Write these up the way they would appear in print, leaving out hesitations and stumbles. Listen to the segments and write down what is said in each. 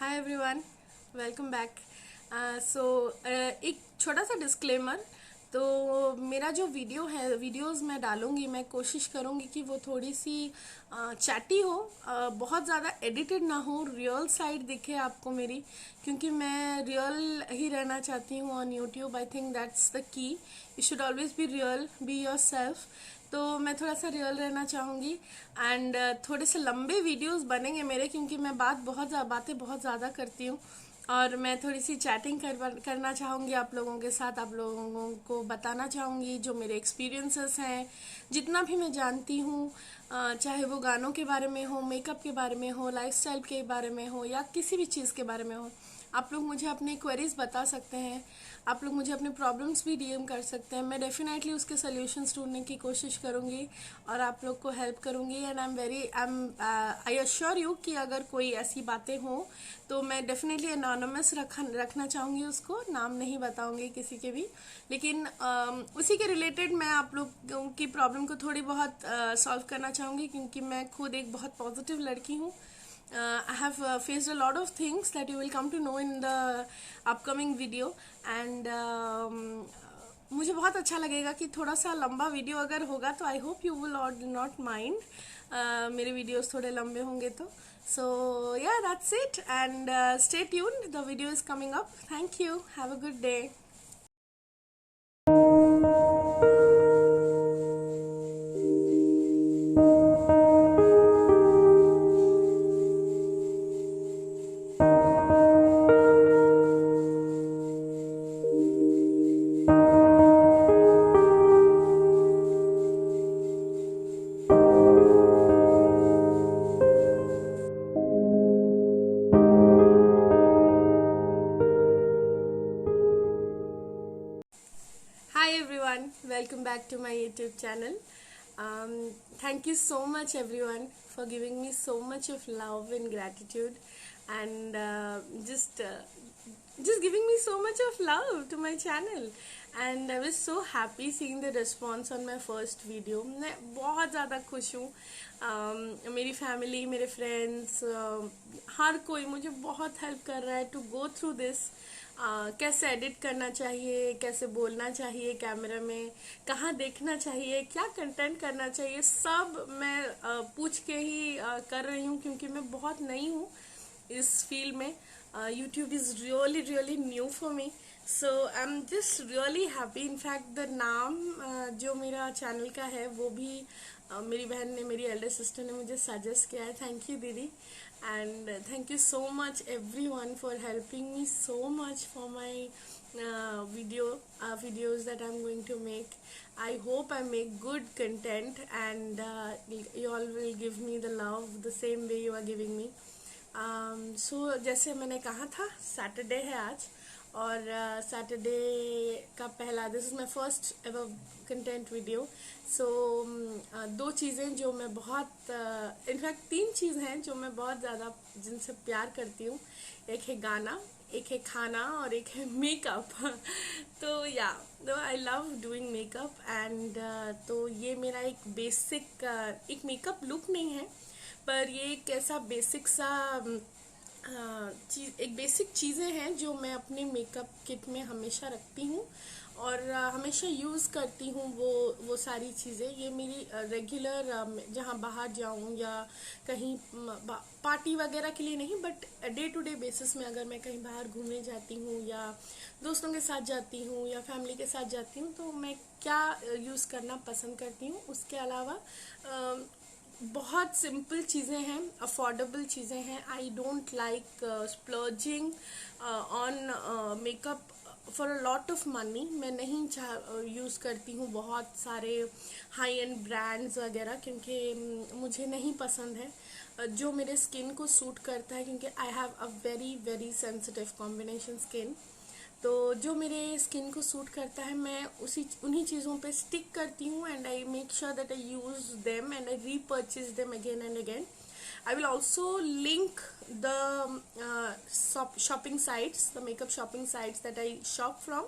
हाय everyone, welcome back. So एक छोटा सा डिस्क्लेमर। तो मेरा जो वीडियोस मैं डालूंगी, मैं कोशिश करूंगी कि वो थोड़ी सी चैटी हो, बहुत ज़्यादा एडिटेड ना हो, रियल साइड दिखे आपको मेरी, क्योंकि मैं रियल ही रहना चाहती हूँ on YouTube. I think that's the key. You should always be real, be your self. तो मैं थोड़ा सा रियल रहना चाहूँगी एंड थोड़े से लंबे वीडियोस बनेंगे मेरे, क्योंकि मैं बातें बहुत ज़्यादा करती हूँ और मैं थोड़ी सी चैटिंग करना चाहूँगी आप लोगों के साथ। आप लोगों को बताना चाहूँगी जो मेरे एक्सपीरियंसेस हैं, जितना भी मैं जानती हूँ, चाहे वो गानों के बारे में हो, मेकअप के बारे में हो, लाइफस्टाइल के बारे में हो, या किसी भी चीज़ के बारे में हो। आप लोग मुझे अपने क्वेरीज बता सकते हैं, आप लोग मुझे अपने प्रॉब्लम्स भी डीएम कर सकते हैं। मैं डेफिनेटली उसके सॉल्यूशंस ढूंढने की कोशिश करूंगी और आप लोग को हेल्प करूंगी। एंड आई अश्योर यू कि अगर कोई ऐसी बातें हो तो मैं डेफिनेटली एनोनिमस रखना चाहूँगी, उसको नाम नहीं बताऊंगी किसी के भी। लेकिन उसी के रिलेटेड मैं आप लोगों की प्रॉब्लम को थोड़ी बहुत सॉल्व करना चाहूँगी, क्योंकि मैं खुद एक बहुत पॉजिटिव लड़की हूँ। I have faced a lot of things that you will come to know in the upcoming video and मुझे बहुत अच्छा लगेगा कि थोड़ा सा लंबा वीडियो अगर होगा तो I hope you will not mind. मेरे वीडियोस थोड़े लंबे होंगे तो सो या that's it and stay tuned, the video is coming up. Thank you, have a good day. Hi everyone, welcome back to my YouTube channel. Thank you so much everyone for giving me so much of love and gratitude and just giving me so much of love to my channel. And I was so happy seeing the response on my first video. मैं बहुत ज़्यादा खुश हूँ। मेरी family, मेरे friends, हर कोई मुझे बहुत हेल्प कर रहा है टू गो थ्रू दिस। कैसे एडिट करना चाहिए, कैसे बोलना चाहिए कैमरा में, कहाँ देखना चाहिए, क्या कंटेंट करना चाहिए, सब मैं पूछ के ही कर रही हूँ, क्योंकि मैं बहुत नई हूँ इस फील्ड में। YouTube is really really new for me, so I am just really happy. In fact the नाम जो मेरा चैनल का है वो भी मेरी बहन ने, मेरी एल्डर सिस्टर ने मुझे सजेस्ट किया है। थैंक यू दीदी, and thank you so much everyone for helping me so much for my videos that I'm going to make. I hope I make good content and you all will give me the love the same way you are giving me. So जैसे मैंने कहा था, Saturday है आज और Saturday का पहला, this is my first ever content video. So दो चीज़ें जो मैं बहुत, इनफैक्ट तीन चीज़ हैं जो मैं बहुत ज़्यादा जिनसे प्यार करती हूँ। एक है गाना, एक है खाना और एक है मेकअप। तो या I love doing makeup and तो ये मेरा एक बेसिक, एक मेकअप लुक नहीं है, पर ये एक ऐसा बेसिक सा एक बेसिक चीज़ें हैं जो मैं अपने मेकअप किट में हमेशा रखती हूँ और हमेशा यूज़ करती हूँ। वो सारी चीज़ें ये मेरी रेगुलर, जहाँ बाहर जाऊँ या कहीं पार्टी वगैरह के लिए नहीं, but day to day basis में अगर मैं कहीं बाहर घूमने जाती हूँ या दोस्तों के साथ जाती हूँ या फैमिली के साथ जाती हूँ तो मैं क्या यूज़ करना पसंद करती हूँ। उसके अलावा बहुत सिंपल चीज़ें हैं, अफोर्डेबल चीज़ें हैं। I don't like splurging on makeup for a lot of money. मैं नहीं यूज़ करती हूँ बहुत सारे हाई एंड ब्रांड्स वगैरह, क्योंकि मुझे नहीं पसंद है। जो मेरे स्किन को सूट करता है, क्योंकि I have a very very sensitive combination skin, तो जो मेरे स्किन को सूट करता है मैं उन्हीं चीज़ों पे स्टिक करती हूँ and I make sure that I use them and I repurchase them again and again. I will also link the shopping sites, the makeup shopping sites that I shop from.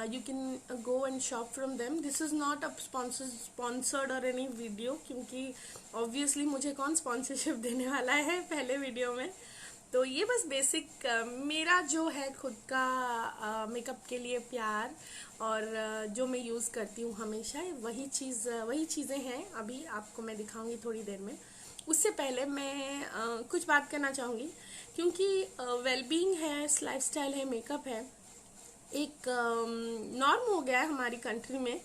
You can go and shop from them. This is not a sponsored or any video, क्योंकि obviously मुझे कौन sponsorship देने वाला है पहले video में. तो ये बस बेसिक मेरा जो है खुद का मेकअप के लिए प्यार, और जो मैं यूज़ करती हूँ हमेशा, वही चीज़ें हैं अभी आपको मैं दिखाऊंगी थोड़ी देर में। उससे पहले मैं कुछ बात करना चाहूँगी, क्योंकि वेलबींग है, लाइफस्टाइल है, मेकअप है, एक नॉर्म हो गया है हमारी कंट्री में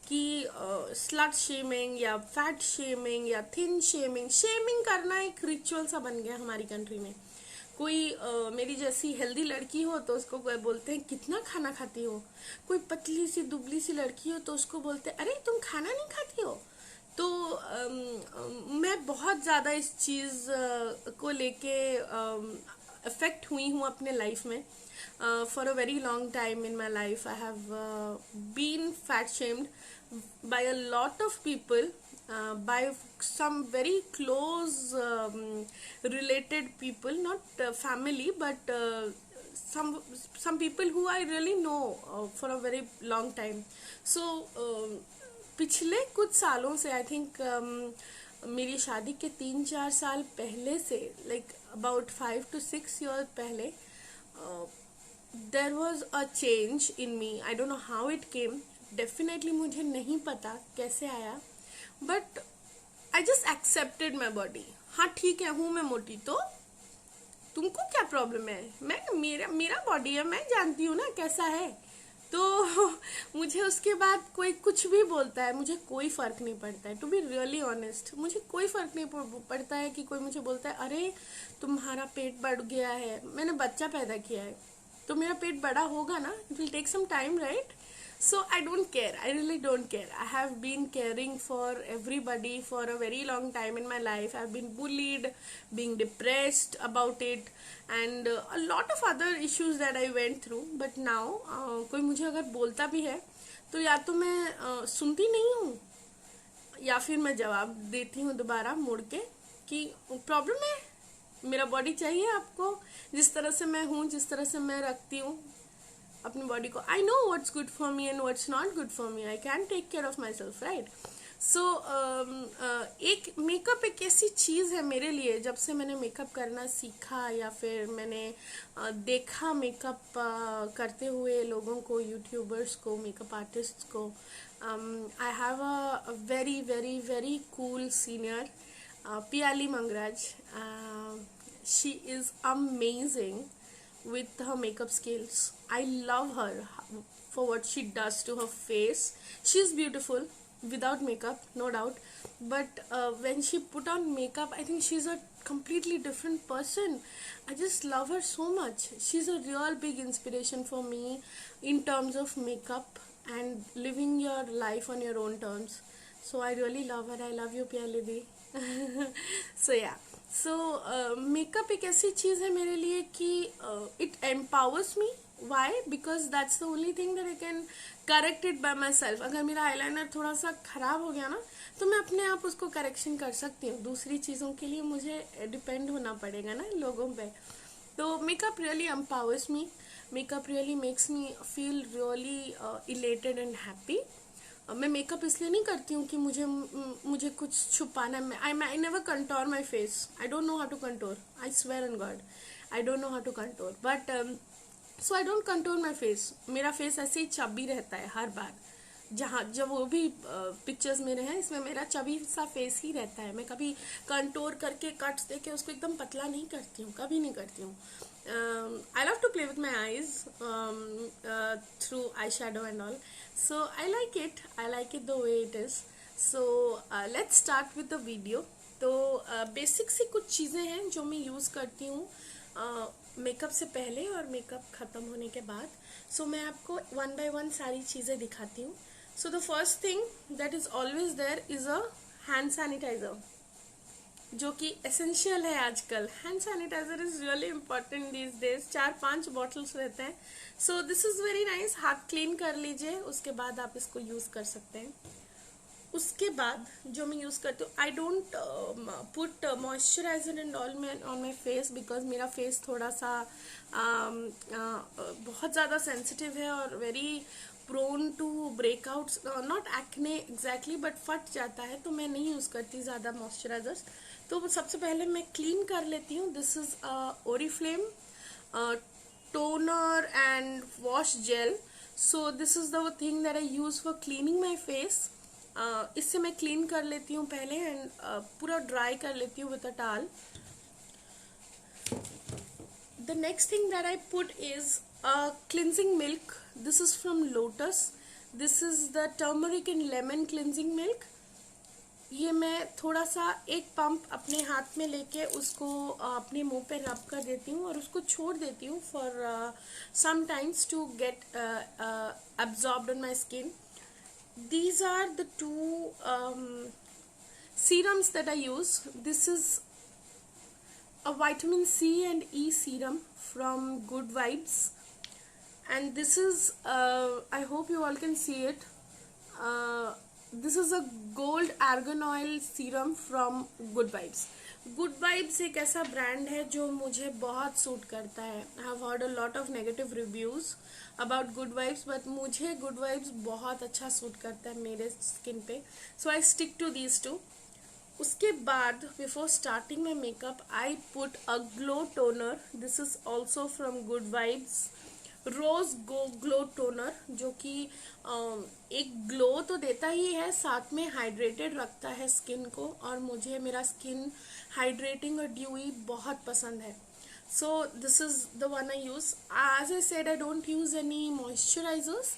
कि स्लट शेमिंग या फैट शेमिंग या थिन शेमिंग शेमिंग करना एक रिचुअल सा बन गया हमारी कंट्री में। कोई मेरी जैसी हेल्दी लड़की हो तो उसको बोलते हैं कितना खाना खाती हो, कोई पतली सी दुबली सी लड़की हो तो उसको बोलते हैं अरे तुम खाना नहीं खाती हो। तो मैं बहुत ज़्यादा इस चीज़ को लेके अफेक्ट हुई हूँ अपने लाइफ में। For a very long time in my life I have been fat shamed by a lot of people, by some very close related people, not family, but some people who I really know for a very long time. So पिछले कुछ सालों से I think मेरी शादी के 3-4 साल पहले से, लाइक अबाउट 5 to 6 years पहले, there was a change in me. I don't know how it came, definitely मुझे नहीं पता कैसे आया, but I just accepted my body. हाँ ठीक है, हूँ मैं मोटी, तो तुमको क्या प्रॉब्लम है, मेरा बॉडी है, मैं जानती हूँ ना कैसा है। तो मुझे उसके बाद कोई कुछ भी बोलता है, मुझे कोई फर्क नहीं पड़ता है। टू बी रियली ऑनेस्ट, मुझे कोई फर्क नहीं पड़ता है कि कोई मुझे बोलता है अरे तुम्हारा पेट बढ़ गया है। मैंने बच्चा पैदा किया है तो मेरा पेट बड़ा होगा ना, it will take some time, right? So I don't care, I really don't care. I have been caring for everybody for a very long time in my life. I've been bullied, being depressed about it, and a lot of other issues that I went through. But now कोई मुझे अगर बोलता भी है तो या तो मैं सुनती नहीं हूँ, या फिर मैं जवाब देती हूँ दोबारा मुड़ के कि प्रॉब्लम है, मेरा बॉडी चाहिए आपको, जिस तरह से मैं हूँ, जिस तरह से मैं रखती हूँ अपनी बॉडी को। I know what's good for me and what's not good for me, I can take care of myself, right? So एक मेकअप एक ऐसी चीज़ है मेरे लिए, जब से मैंने मेकअप करना सीखा या फिर मैंने देखा मेकअप करते हुए लोगों को, यूट्यूबर्स को, मेकअप आर्टिस्ट को। I have a very very very cool senior, Piyali Mangaraj. She is amazing with her makeup skills. I love her for what she does to her face. She's beautiful without makeup, no doubt, but when she put on makeup, I think she's a completely different person. I just love her so much. She's a real big inspiration for me in terms of makeup and living your life on your own terms. So I really love her. I love you, Piyali Di. So yeah. So makeup एक ऐसी चीज़ है मेरे लिए कि it empowers me. Why? Because that's the only thing that I can correct it by my self. अगर मेरा eyeliner थोड़ा सा खराब हो गया ना, तो मैं अपने आप उसको करेक्शन कर सकती हूँ। दूसरी चीज़ों के लिए मुझे डिपेंड होना पड़ेगा ना लोगों पे। तो makeup really empowers me, makeup really makes me feel really elated and happy. मैं मेकअप इसलिए नहीं करती हूँ कि मुझे कुछ छुपाना है। I never contour my face, I don't know how to contour, I swear on God I don't know how to contour, but so I don't contour my face. मेरा फेस ऐसे ही चबी रहता है हर बार, जब वो भी पिक्चर्स मेरे हैं इसमें मेरा चबी सा फेस ही रहता है। मैं कभी कंटोर करके कट्स देके उसको एकदम पतला नहीं करती हूँ, कभी नहीं करती हूँ। I love to play with my eyes through eyeshadow and all, so I like it the way it is. So let's start with the video. तो बेसिक सी कुछ चीज़ें हैं जो मैं यूज़ करती हूँ मेकअप से पहले और मेकअप ख़त्म होने के बाद। सो मैं आपको वन बाय वन सारी चीज़ें दिखाती हूँ। So the first thing that is always there is a hand sanitiser, जो कि एसेंशियल है आजकल। Hand sanitiser is really important these days. 4-5 bottles रहते हैं। So this is very nice. हाथ क्लीन कर लीजिए, उसके बाद आप इसको यूज़ कर सकते हैं। उसके बाद जो मैं यूज़ करती हूँ, I don't put moisturiser and all on my face, because मेरा फेस थोड़ा सा बहुत ज़्यादा सेंसिटिव है और very prone to breakouts, not acne exactly, but फट जाता है, तो मैं नहीं यूज़ करती ज़्यादा मॉइस्चराइजर्स। तो सबसे पहले मैं क्लीन कर लेती हूँ. This is Oriflame toner and wash gel. So this is the thing that I use for cleaning my face. इससे मैं क्लीन कर लेती हूँ पहले एंड पूरा ड्राई कर लेती हूँ with a towel. The next thing that I put is cleansing milk. This is from Lotus. This is the turmeric and lemon cleansing milk. ये मैं थोड़ा सा एक पंप अपने हाथ में लेके उसको अपने मुंह पे रब कर देती हूँ और उसको छोड़ देती हूँ for some times to get absorbed on my skin. These are the two serums that I use. This is a vitamin C and E serum from Good Vibes, and this is I hope you all can see it. This is a gold argan oil serum from Good Vibes. Good Vibes एक ऐसा brand है जो मुझे बहुत suit करता है. I have heard a lot of negative reviews about Good Vibes, but मुझे Good Vibes बहुत अच्छा सूट करता है मेरे स्किन पे. So I stick to these two. उसके बाद before starting my makeup I put a glow toner. This is also from Good Vibes. Rose glow toner, जो कि एक ग्लो तो देता ही है, साथ में हाइड्रेटेड रखता है स्किन को, और मुझे मेरा स्किन हाइड्रेटिंग और ड्यूई बहुत पसंद है. So this is the one I use. As I said I don't use any moisturisers.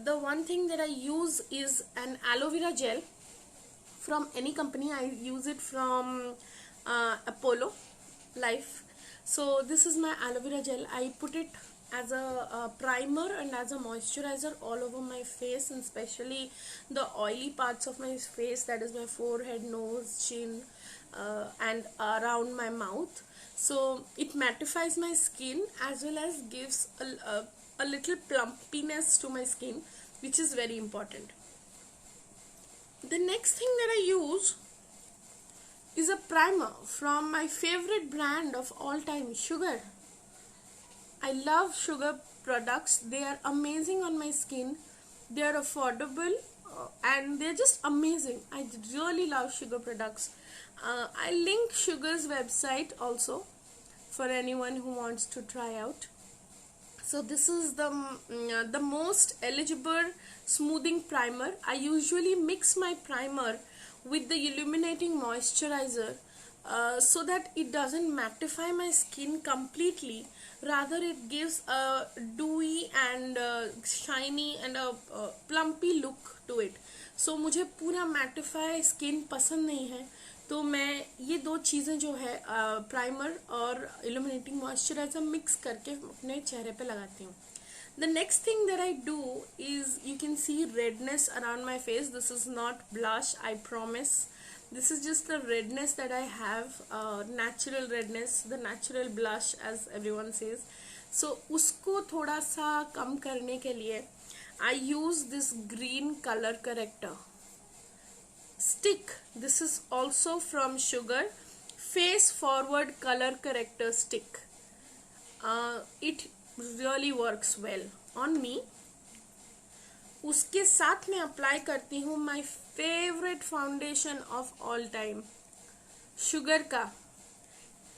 The one thing that I use is an aloe vera gel from any company. I use it from Apollo Life. So this is my aloe vera gel. I put it as a primer and as a moisturizer all over my face, and especially the oily parts of my face, that is my forehead, nose, chin, and around my mouth. So it mattifies my skin as well as gives a little plumpiness to my skin, which is very important. The next thing that I use is a primer from my favorite brand of all time, Sugar. I love Sugar products. They are amazing on my skin. They are affordable and they're just amazing. I really love Sugar products. I link Sugar's website also for anyone who wants to try out. So this is the most eligible smoothing primer. I usually mix my primer with the illuminating moisturizer so that it doesn't mattify my skin completely. Rather, it gives a dewy and shiny and a plumpy look to it. So मुझे पूरा mattify skin पसंद नहीं है, तो मैं ये दो चीज़ें जो है प्राइमर और इल्यूमिनेटिंग मॉइस्चराइजर मिक्स करके अपने चेहरे पे लगाती हूँ. The next thing that I do is, you can see redness around my face. This is not blush, I promise. This is just the redness that I have, natural redness, the natural blush as everyone says. So उसको थोड़ा सा कम करने के लिए I use this green color corrector stick. This is also from Sugar, face forward color corrector stick. It really works well on me. उसके साथ में apply करती हूँ my favorite foundation of all time, Sugar का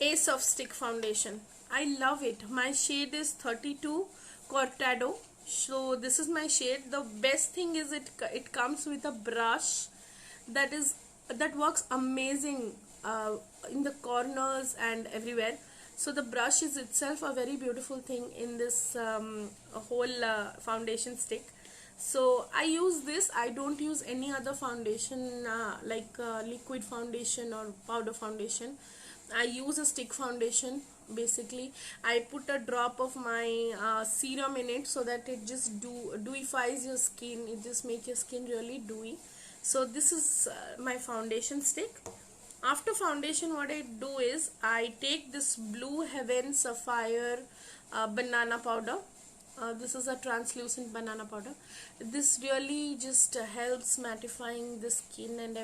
Ace of Stick foundation. I love it. My shade is 32 Cortado. So this is my shade. The best thing is it comes with a brush that works amazing in the corners and everywhere. So the brush is itself a very beautiful thing in this whole foundation stick. So I use this. I don't use any other foundation like liquid foundation or powder foundation. I use a stick foundation. Basically I put a drop of my serum in it so that it just dewifies your skin. It just makes your skin really dewy. So this is my foundation stick. After foundation, what I do is I take this Blue Heaven Sapphire banana powder. This is a translucent banana powder. This really just helps mattifying the skin and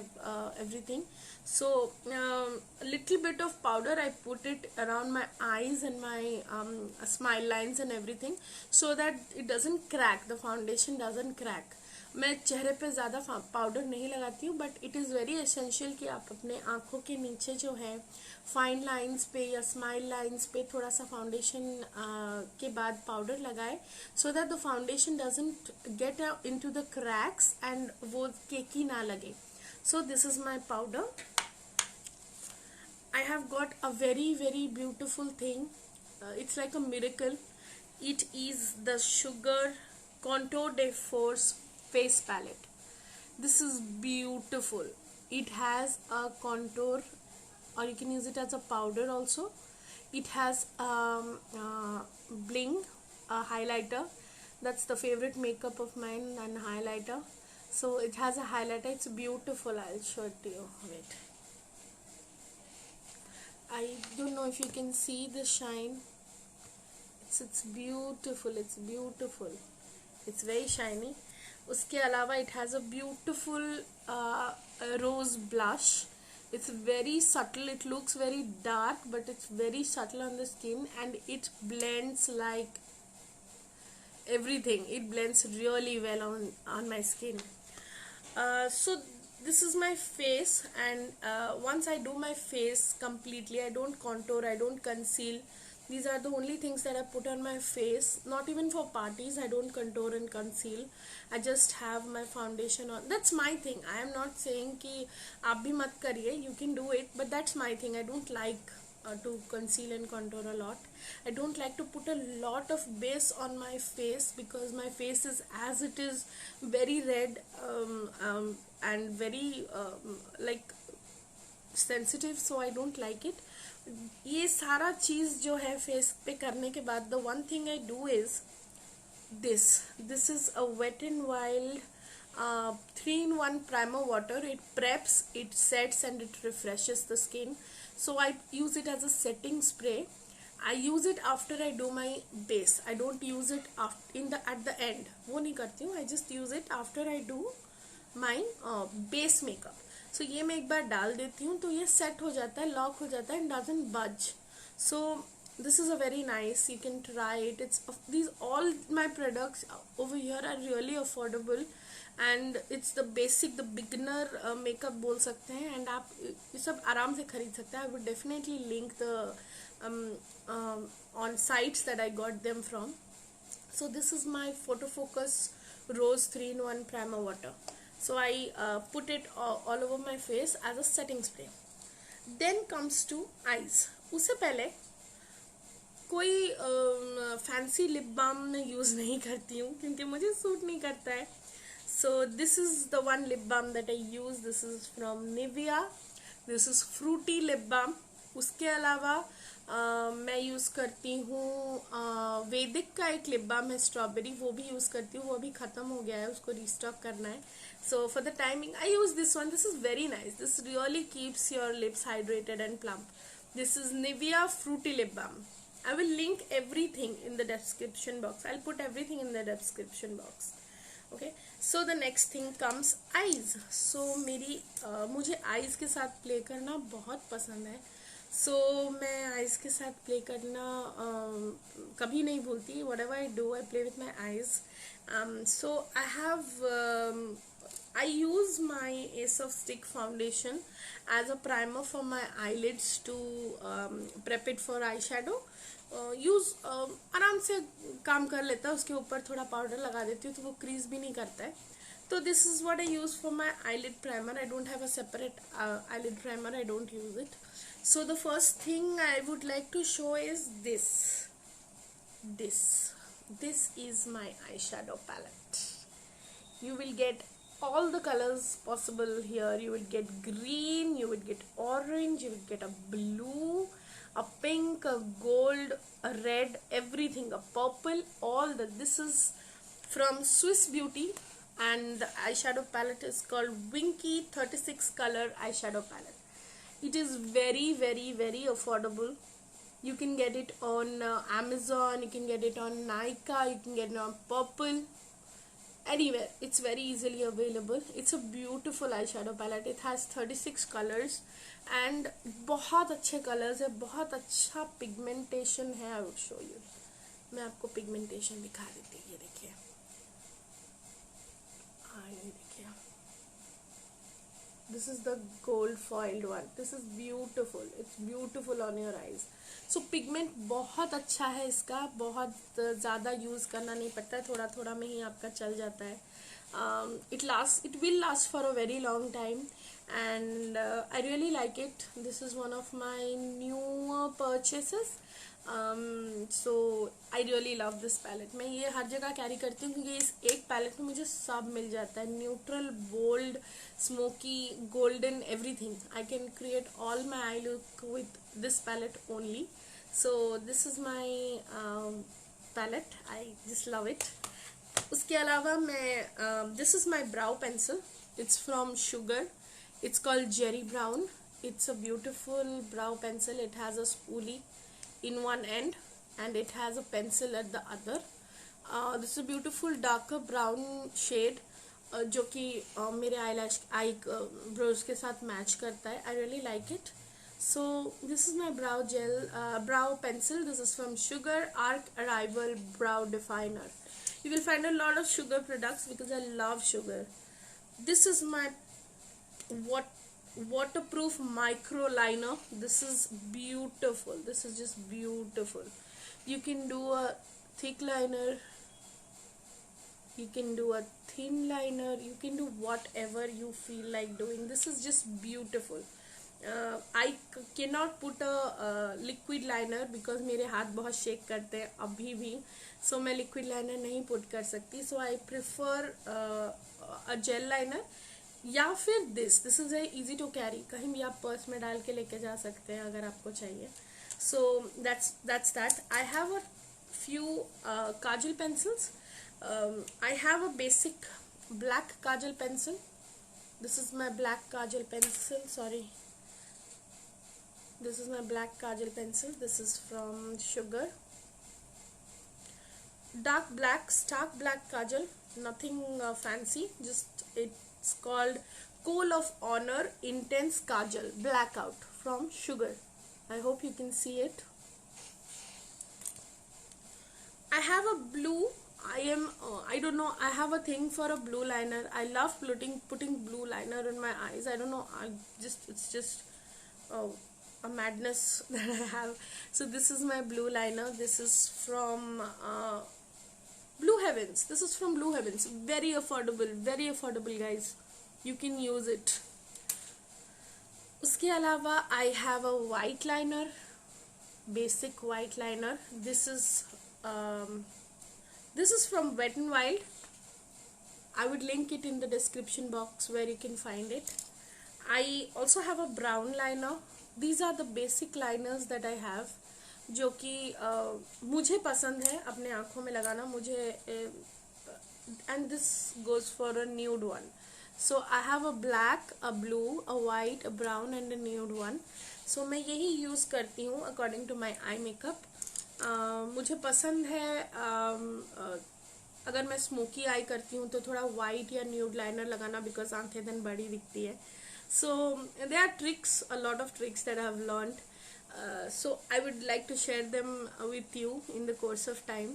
everything. So a little bit of powder, I put it around my eyes and my smile lines and everything, so that it doesn't crack, the foundation doesn't crack. मैं चेहरे पे ज़्यादा powder नहीं लगाती हूँ, but it is very essential कि आप अपने आँखों के नीचे जो है फाइन लाइंस पे या स्माइल लाइंस पे थोड़ा सा फाउंडेशन के बाद पाउडर लगाए, so that the foundation doesn't get into the cracks and वो केकी ना लगे. सो this is my powder. I have got a very beautiful thing. It's like a miracle. It is the Sugar Contour de Force face palette. This is beautiful. It has a contour, or you can use it as a powder also. It has bling, a highlighter. That's the favorite makeup of mine, and highlighter. So it has a highlighter. It's beautiful. I'll show it to you. Wait. I don't know if you can see the shine. It's beautiful. It's beautiful. It's very shiny. उसके अलावा it has a beautiful rose blush. It's very subtle. It looks very dark, but it's very subtle on the skin, and it blends like everything. It blends really well on my skin. So this is my face, and once I do my face completely, I don't contour, I don't conceal. These are the only things that I put on my face. Not even for parties, I don't contour and conceal. I just have my foundation on. That's my thing. I am not saying कि आप भी मत करिए. You can do it, but that's my thing. I don't like to conceal and contour a lot. I don't like to put a lot of base on my face, because my face is as it is very red and very like sensitive, so I don't like it. ये सारा चीज़ जो है face पे करने के बाद, the one thing I do is this is a Wet n Wild 3-in-1 primer water. It preps, it sets, and it refreshes the skin. So I use it as a setting spray. I use it after I do my base. I don't use it at the end. वो नहीं करती हूँ. I just use it after I do my base makeup. So ये मैं एक बार डाल देती हूँ तो ये सेट हो जाता है, लॉक हो जाता है, and doesn't budge. So this is a very nice. You can try it. It's these all my products over here are really affordable, and it's the basic, the beginner makeup बोल सकते हैं, and आप ये सब आराम से खरीद सकते हैं. I would definitely link the on sites that I got them from. So this is my Photo Focus Rose 3-in-1 primer water. So I put it all over my face as a setting spray. Then comes to eyes. उससे पहले कोई fancy lip balm मैं use नहीं करती हूँ, क्योंकि मुझे suit नहीं करता है. So this is the one lip balm that I use. This is from Nivea. This is fruity lip balm. उसके अलावा मैं यूज़ करती हूँ वैदिक का एक लिप बाम है स्ट्रॉबेरी, वो भी यूज़ करती हूँ. वो अभी ख़त्म हो गया है, उसको रीस्टॉक करना है. So for the timing I use this one. This is very nice. This really keeps your lips hydrated and plump. This is Nivea Fruity Lip Balm. I will link everything in the description box. I'll put everything in the description box. Okay. So the next thing comes eyes. So मुझे eyes के साथ play करना बहुत पसंद है. So मैं eyes के साथ play करना कभी नहीं भूलती. Whatever I do, I play with my eyes. So I use my Ace of Stick foundation as a primer for my eyelids to prep it for eyeshadow. आराम से काम कर लेता है. उसके ऊपर थोड़ा पाउडर लगा देती हूँ तो वो क्रीज भी नहीं करता है. तो this is what I use for my eyelid primer. I don't have a separate eyelid primer. I don't use it. So the first thing I would like to show is this. This is my eyeshadow palette. You will get all the colors possible here. You will get green, you will get orange, you will get a blue, a pink, a gold, a red, everything, a purple, this is from Swiss Beauty, and the eyeshadow palette is called Winky 36 color eyeshadow palette. It is very affordable. You can get it on Amazon, you can get it on Nykaa, you can get it on Purple. Anywhere, it's very easily available. It's a beautiful eyeshadow palette. It has 36 colors and बहुत अच्छे colors है, बहुत अच्छा pigmentation है. I will show you. मैं आपको pigmentation दिखा देती हूँ. ये देखिए, फाइनली देखिए, this is the gold foiled one. This is beautiful. It's beautiful on your eyes. So pigment बहुत अच्छा है इसका, बहुत ज़्यादा यूज़ करना नहीं पड़ता है, थोड़ा थोड़ा में ही आपका चल जाता है. It will last for a very long time, and I really like it. This is one of my newer purchases. So I really love this palette. मैं ये हर जगह कैरी करती हूँ क्योंकि इस एक पैलेट में मुझे सब मिल जाता है. Neutral, bold, smoky, golden, everything. I can create all my eye look with this palette only. So this is my palette. I just love it. उसके अलावा मैं this is my brow pencil. It's from Sugar. It's called Jerry Brown. It's a beautiful brow pencil. It has a spoolie in one end and it has a pencil at the other. This is a beautiful darker brown shade जो कि मेरे आई Broz के साथ match करता है. I really like it. So this is my brow pencil. This is from Sugar Arc Arrival Brow Definer. You will find a lot of sugar products because I love sugar. This is my waterproof micro liner. This is beautiful. This is just beautiful. You can do a thick liner, you can do a thin liner, you can do whatever you feel like doing. This is just beautiful. I cannot put a liquid liner because मेरे हाथ बहुत shake करते हैं अभी भी. So मैं liquid liner नहीं put कर सकती. So I prefer a gel liner या फिर this is easy to carry. कहीं भी आप पर्स में डाल के लेके जा सकते हैं अगर आपको चाहिए. So that's that. I have a few Kajal pencils. I have a basic black Kajal pencil. This is my black Kajal pencil. Sorry, this is my black Kajal pencil. This is from sugar. Dark black kajal, nothing fancy, just it's called Coal of Honor Intense Kajal Blackout from Sugar. I hope you can see it. I have a blue. I don't know, I have a thing for a blue liner. I love putting blue liner in my eyes. I don't know, it's just a madness that I have. So this is my blue liner. This is from Blue Heavens. This is from Blue Heavens. Very affordable guys. You can use it. उसके अलावा I have a white liner, basic white liner. This is from Wet n Wild. I would link it in the description box where you can find it. I also have a brown liner. These are the basic liners that I have, जो कि मुझे पसंद है अपने आँखों में लगाना. मुझे and this goes for a nude one. So I have a black, a blue, a white, a brown and a nude one. So मैं यही यूज़ करती हूँ according to my eye makeup. मुझे पसंद है अगर मैं स्मोकी आई करती हूँ तो थोड़ा वाइट या न्यूड लाइनर लगाना, बिकॉज आंखें दिन बड़ी दिखती है. सो there are tricks, a lot of tricks that I have learned. So I would like to share them with you in the course of time.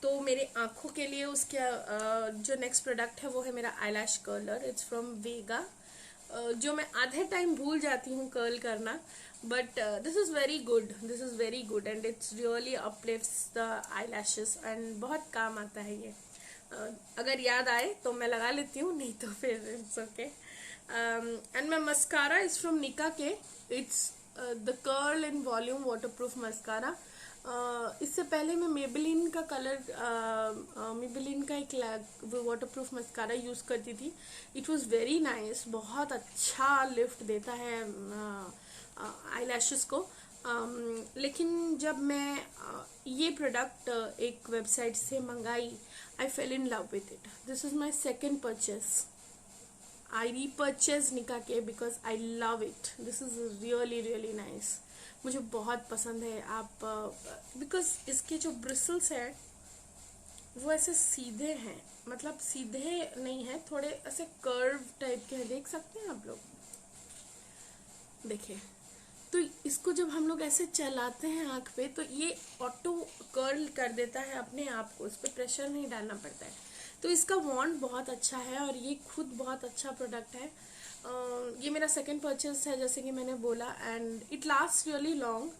तो मेरे आँखों के लिए उसके जो नेक्स्ट प्रोडक्ट है वो है मेरा आईलैश कर्लर. इट्स फ्रॉम वेगा, जो मैं आधे टाइम भूल जाती हूँ कर्ल करना, but this is very good and it's really uplifts the eyelashes and बहुत काम आता है ये. अगर याद आए तो मैं लगा लेती हूँ, नहीं तो फिर it's okay. And my mascara is from निका के. It's the curl and volume waterproof mascara. इससे पहले मैं मेबेलिन का एक वाटरप्रूफ मस्कारा यूज़ करती थी. It was very nice. बहुत अच्छा लिफ्ट देता है आईलैशेस को. लेकिन जब मैं ये प्रोडक्ट एक वेबसाइट से मंगाई, I fell in love with it. This is my second purchase. I repurchased Nika K because I love it. This is really nice. मुझे बहुत पसंद है. आप बिकॉज इसके जो ब्रिसल्स हैं वो ऐसे सीधे हैं, मतलब सीधे नहीं है, थोड़े ऐसे कर्व टाइप के हैं. देख सकते हैं आप लोग, देखिए. तो इसको जब हम लोग ऐसे चलाते हैं आँख पे तो ये ऑटो कर्ल कर देता है अपने आप को. इस पर प्रेशर नहीं डालना पड़ता है. तो तो इसका वॉन्ड बहुत अच्छा है और ये खुद बहुत अच्छा प्रोडक्ट है। ये मेरा सेकंड परचेज है जैसे कि मैंने बोला, and it last really long,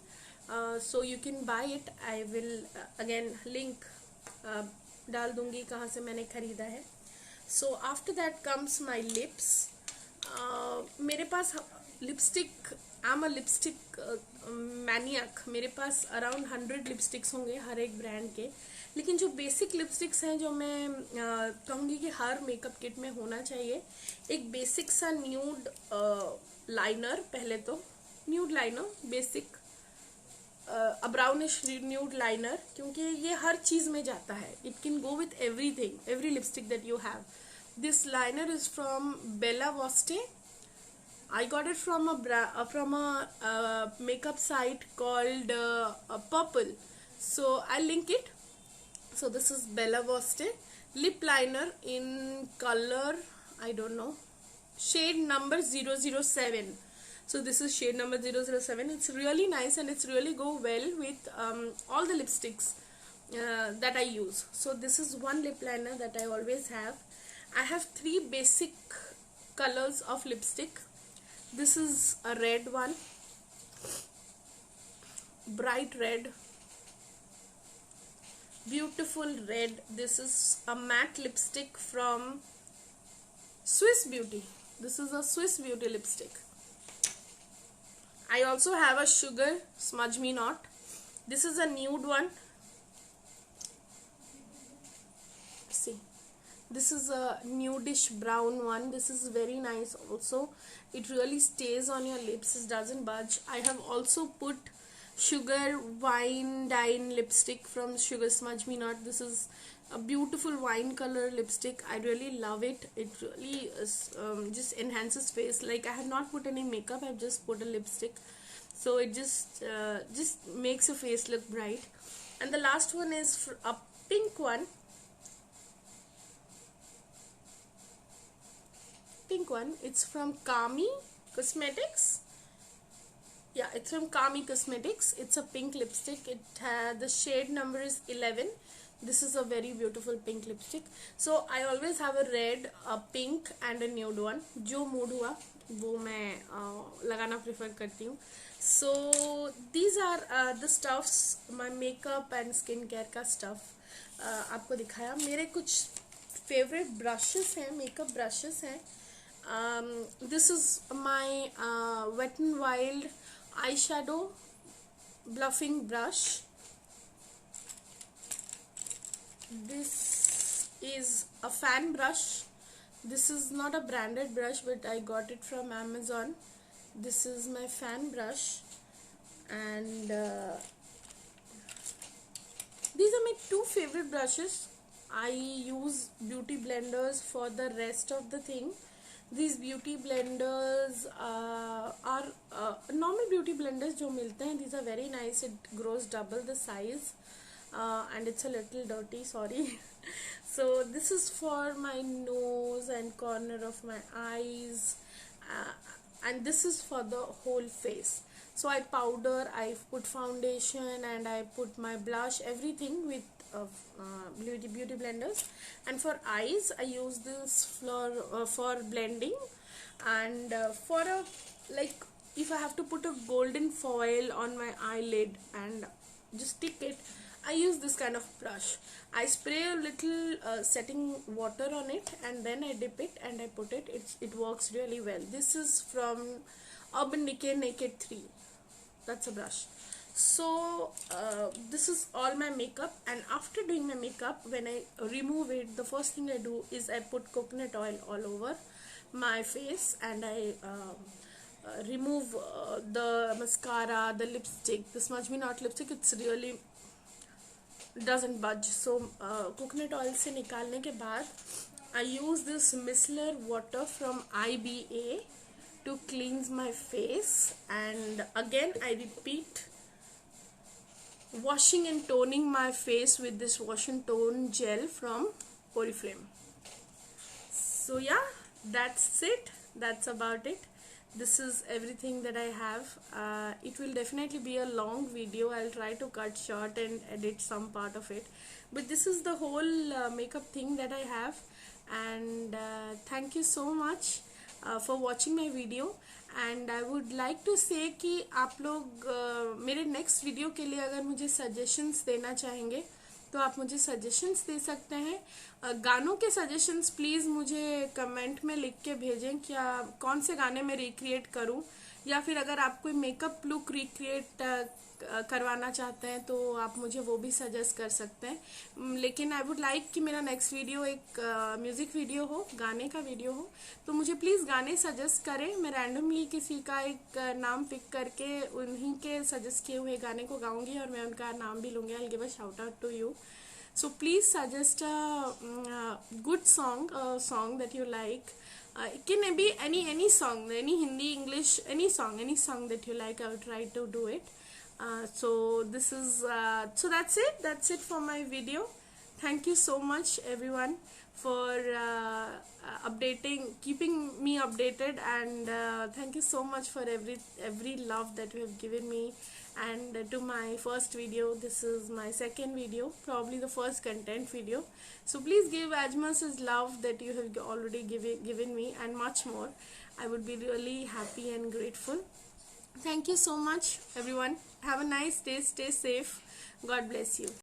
so you can buy it. I will again link डाल दूंगी कहाँ से मैंने ख़रीदा है। So after that comes my lips. मेरे पास lipstick, I am a lipstick maniac. मेरे पास अराउंड 100 लिपस्टिक्स होंगे हर एक ब्रांड के, लेकिन जो बेसिक लिपस्टिक्स हैं जो मैं कहूँगी कि हर मेकअप किट में होना चाहिए, एक बेसिक सा न्यूड लाइनर। पहले तो nude liner basic, brownish nude liner, क्योंकि ये हर चीज़ में जाता है। It can go with everything, every lipstick that you have. This liner is from Bella Voste. I got it from a makeup site called Purple. So I'll link it. So this is Bella Voste lip liner in color, I don't know, shade number 007. So this is shade number 007. It's really nice and it's really go well with all the lipsticks that I use. So this is one lip liner that I always have. I have 3 basic colors of lipstick. This is a red one, bright red, beautiful red. This is a matte lipstick from Swiss Beauty. This is a Swiss Beauty lipstick. I also have a Sugar Smudge Me Not. This is a nude one. See, this is a nudish brown one. This is very nice also. It really stays on your lips, it doesn't budge. I have also put Sugar Wine Dine lipstick from Sugar Smudge Me Not. This is a beautiful wine color lipstick. I really love it. It really is, just enhances face. Like, I have not put any makeup, I've just put a lipstick, so it just makes your face look bright. And the last one is a pink one. It's from Kami Cosmetics. Yeah, it's from Kami Cosmetics. It's a pink lipstick. The shade number is 11. This is a very beautiful pink lipstick. So I always have a red, a pink and a nude one. जो mood हुआ वो मैं लगाना prefer करती हूँ. So these are the stuffs, my makeup and skin care का stuff आपको दिखाया. मेरे कुछ favorite brushes हैं, makeup brushes हैं. This is my Wet n Wild eyeshadow bluffing brush. This is a fan brush. This is not a branded brush, but I got it from Amazon. This is my fan brush, and these are my 2 favorite brushes. I use beauty blenders for the rest of the thing. These beauty blenders are normal beauty blenders जो मिलते हैं. These are very nice. It grows double the size, and it's a little dirty, sorry. So this is for my nose and corner of my eyes, and this is for the whole face. So I powder, I put foundation, and I put my blush, everything with beauty blenders. And for eyes I use this for blending, and for a, like, if I have to put a golden foil on my eyelid and just stick it, I use this kind of brush. I spray a little setting water on it, and then I dip it and I put it. It works really well. This is from Urban Decay Naked 3. That's a brush. So this is all my makeup, and after doing my makeup, when I remove it, the first thing I do is I put coconut oil all over my face, and I remove the mascara, the lipstick, the Smudge Me Not lipstick. It's really doesn't budge. So coconut oil से निकालने के बाद I use this micellar water from IBA to cleanse my face, and again I repeat washing and toning my face with this wash and tone gel from Oriflame. So yeah, that's it. That's about it. this is everything that I have. It will definitely be a long video. I'll try to cut short and edit some part of it, but this is the whole makeup thing that I have. And thank you so much for watching my video. And I would like to say कि आप लोग मेरे next video के लिए अगर मुझे suggestions देना चाहेंगे तो आप मुझे सजेशंस दे सकते हैं। गानों के सजेशंस प्लीज़ मुझे कमेंट में लिख के भेजें, क्या कौन से गाने मैं रिक्रिएट करूं, या फिर अगर आप कोई मेकअप लुक रिक्रिएट करवाना चाहते हैं तो आप मुझे वो भी सजेस्ट कर सकते हैं। लेकिन आई वुड लाइक कि मेरा नेक्स्ट वीडियो एक म्यूज़िक वीडियो हो, गाने का वीडियो हो, तो मुझे प्लीज़ गाने सजेस्ट करें। मैं रैंडमली किसी का एक नाम पिक करके उन्हीं के सजेस्ट किए हुए गाने को गाऊंगी और मैं उनका नाम भी लूँगी। I give a shout out to you. So please suggest a good song, a song that you like. It can be any song, any Hindi, English, any song that you like. I will try to do it. So this is so that's it. That's it for my video. Thank you so much, everyone, for keeping me updated, and thank you so much for every love that you have given me. And to my first video, this is my second video, probably the first content video. So please give as much as love that you have already given me, and much more. I would be really happy and grateful. Thank you so much, everyone. Have a nice day. Stay safe. God bless you.